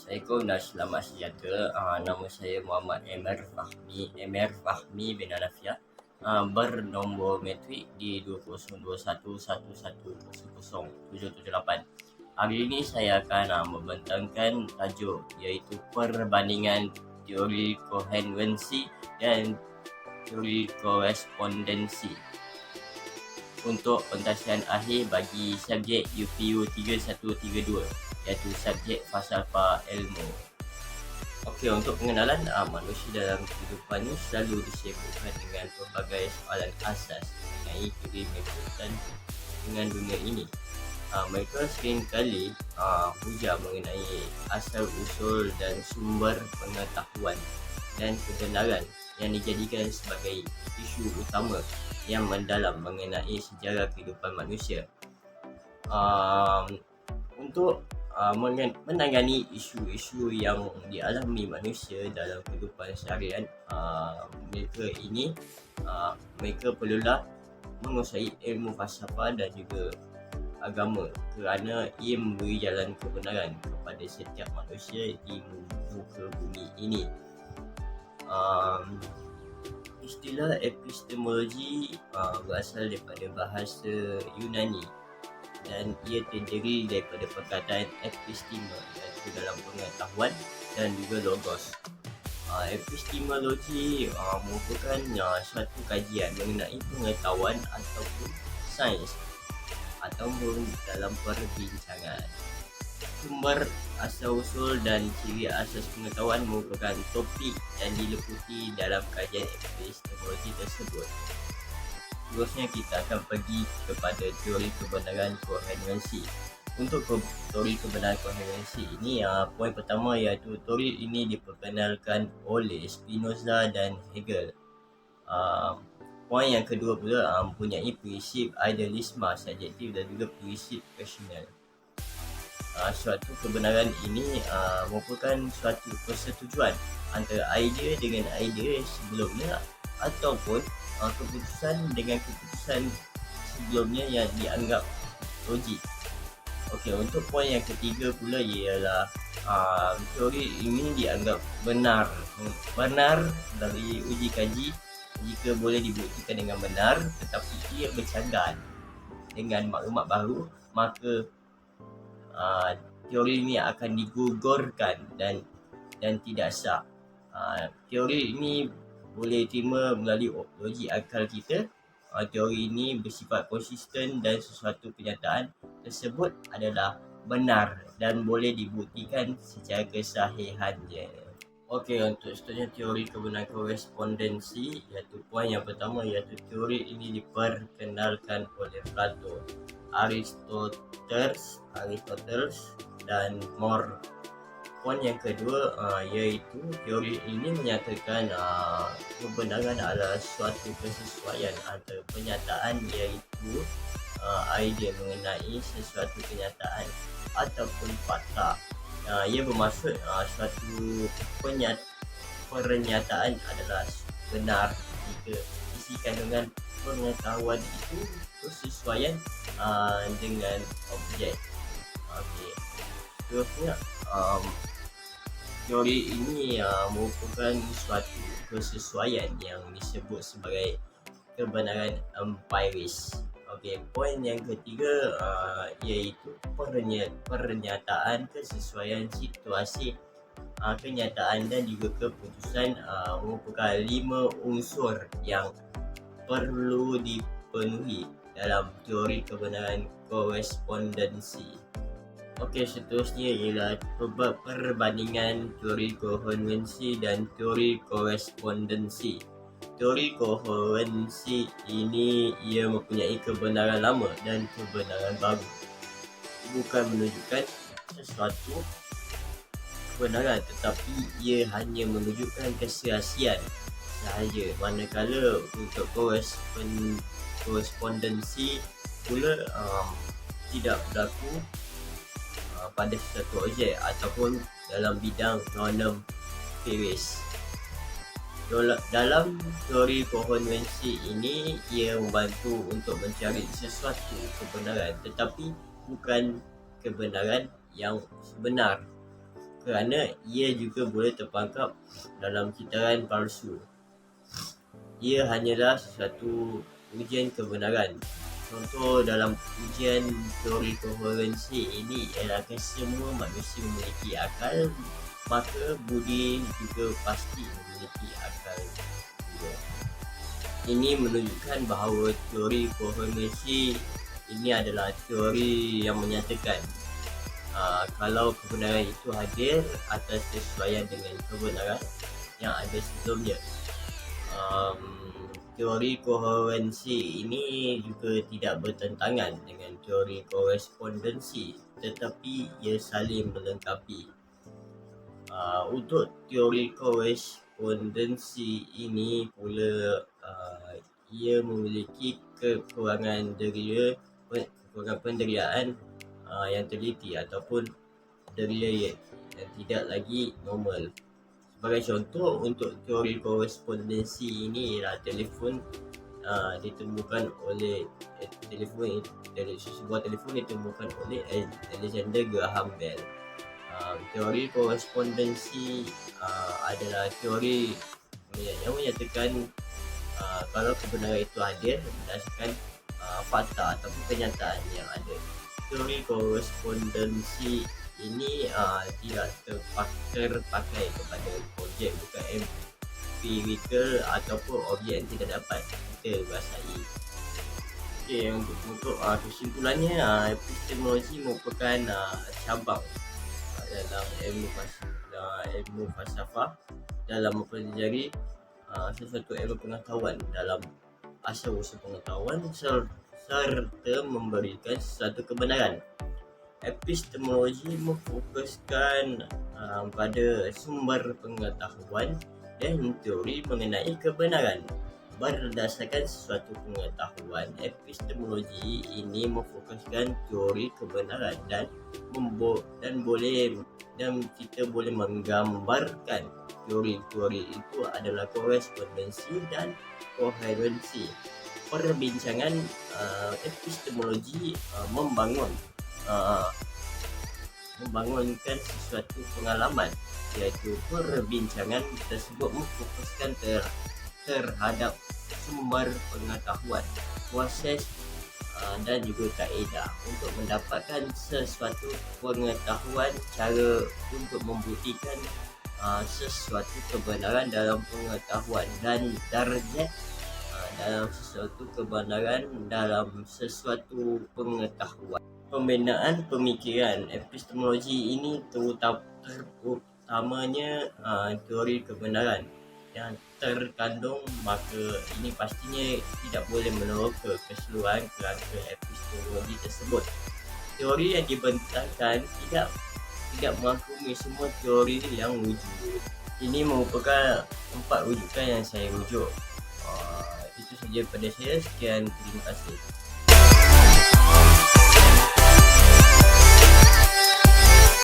Assalamualaikum dan selamat sejahtera. Nama saya Muhammad Emir Fahmi bin Anafiah. Bernombor metrik di 202111007778. Hari ini saya akan membentangkan tajuk iaitu perbandingan teori koherensi dan teori korespondensi untuk pentasian akhir bagi subjek UPU 3132 iaitu subjek falsafah ilmu. Okey, untuk pengenalan manusia dalam kehidupan ini selalu disibukkan dengan pelbagai soalan asas mengenai teori mereka dan dengan dunia ini. Mereka seringkali hujah mengenai asal-usul dan sumber pengetahuan dan kebenaran yang dijadikan sebagai isu utama yang mendalam mengenai sejarah kehidupan manusia. Untuk menangani isu-isu yang dialami manusia dalam kehidupan seharian, mereka perlulah menguasai ilmu falsafah dan juga agama kerana ia memberi jalan kebenaran kepada setiap manusia di muka bumi ini. Istilah epistemologi berasal daripada bahasa Yunani dan ia terdiri daripada perkataan episteme iaitu dalam pengetahuan dan juga logos. Epistemologi merupakan suatu kajian mengenai pengetahuan ataupun sains ataupun dalam perbincangan. Sumber, asal-usul dan ciri asas pengetahuan merupakan topik yang diliputi dalam kajian epistemologi tersebut. Seterusnya kita akan pergi kepada teori kebenaran koherensi. Untuk teori kebenaran koherensi ini, poin pertama iaitu teori ini diperkenalkan oleh Spinoza dan Hegel. Poin yang kedua pula mempunyai prinsip idealisme subjektif dan juga prinsip rasional. Suatu kebenaran ini merupakan suatu persetujuan antara idea dengan idea sebelumnya ataupun keputusan dengan keputusan sebelumnya yang dianggap logik. Okey, untuk poin yang ketiga pula ialah teori ini dianggap benar dari uji kaji jika boleh dibuktikan dengan benar, tetapi ia bercanggah dengan maklumat baru, maka teori ini akan digugurkan dan tidak sah. Teori ini boleh diterima melalui logik akal kita. Teori ini bersifat konsisten dan sesuatu kenyataan tersebut adalah benar dan boleh dibuktikan secara kesahihannya. Okey, untuk seterusnya teori kebenaran korespondensi iaitu poin yang pertama iaitu teori ini diperkenalkan oleh Plato, Aristoteles dan More. Poin yang kedua iaitu teori ini menyatakan kebenaran adalah suatu kesesuaian antara penyataan iaitu idea mengenai sesuatu kenyataan ataupun fakta. Ia bermaksud suatu pernyataan adalah benar jika isi kandungan pengetahuan itu bersesuaian dengan objek. Okey. Seterusnya teori ini merupakan suatu kesesuaian yang disebut sebagai kebenaran empiris. Okey, poin yang ketiga iaitu pernyataan kesesuaian situasi kenyataan dan juga keputusan merupakan 5 unsur yang perlu dipenuhi dalam teori kebenaran korespondensi. Okey, seterusnya ialah perbandingan teori koherensi dan teori korespondensi. Teori koherensi ini ia mempunyai kebenaran lama dan kebenaran baru. Bukan menunjukkan sesuatu kebenaran, tetapi ia hanya menunjukkan keserasian sahaja. Manakala untuk korespondensi pula tidak berlaku pada sesuatu objek ataupun dalam bidang non-empiris. Dalam teori koherensi ini, ia membantu untuk mencari sesuatu kebenaran tetapi bukan kebenaran yang sebenar. kerana ia juga boleh terperangkap dalam kitaran palsu. Ia hanyalah satu ujian kebenaran. Contoh dalam ujian teori koherensi ini ialah semua manusia memiliki akal, maka budi juga pasti memiliki akal juga. Ini menunjukkan bahawa teori koherensi ini adalah teori yang menyatakan kalau kebenaran itu hadir atas kesesuaian dengan kebenaran yang ada sebelumnya. Teori koherensi ini juga tidak bertentangan dengan teori korespondensi, tetapi ia saling melengkapi. Untuk teori korespondensi ini pula ia memiliki kekurangan penderiaan yang teliti ataupun deria yang tidak lagi normal. Sebagai contoh, untuk teori korespondensi ini ialah ditemukan oleh sebuah telefon ditemukan oleh Alexander Graham Bell. Teori korespondensi adalah teori yang menyatakan kalau kebenaran itu hadir berdasarkan fakta ataupun kenyataan yang ada. Teori korespondensi ini tidak terpakai kepada objek bukan empirical ataupun objek yang tidak dapat kita rasai. Untuk kesimpulannya, epistemologi merupakan cabang dalam ilmu falsafah dalam mempelajari sesuatu ilmu pengetahuan dalam asal-usul pengetahuan serta memberikan sesuatu kebenaran. Epistemologi memfokuskan pada sumber pengetahuan dan teori mengenai kebenaran. Berdasarkan sesuatu pengetahuan, epistemologi ini memfokuskan teori kebenaran dan kita boleh menggambarkan teori-teori itu adalah korespondensi dan koherensi. Perbincangan epistemologi membangunkan sesuatu pengalaman, iaitu perbincangan tersebut memfokuskan terhadap sumber pengetahuan, proses dan juga kaedah untuk mendapatkan sesuatu pengetahuan, cara untuk membuktikan sesuatu kebenaran dalam pengetahuan dan darjat dalam sesuatu kebenaran dalam sesuatu pengetahuan. Pembinaan pemikiran epistemologi ini terutamanya teori kebenaran yang terkandung, maka ini pastinya tidak boleh meneroka keseluruhan kerangka epistemologi tersebut. Teori yang dibentangkan tidak merangkumi semua teori yang wujud. Ini merupakan 4 rujukan yang saya rujuk. Itu saja pada saya. Sekian, terima kasih.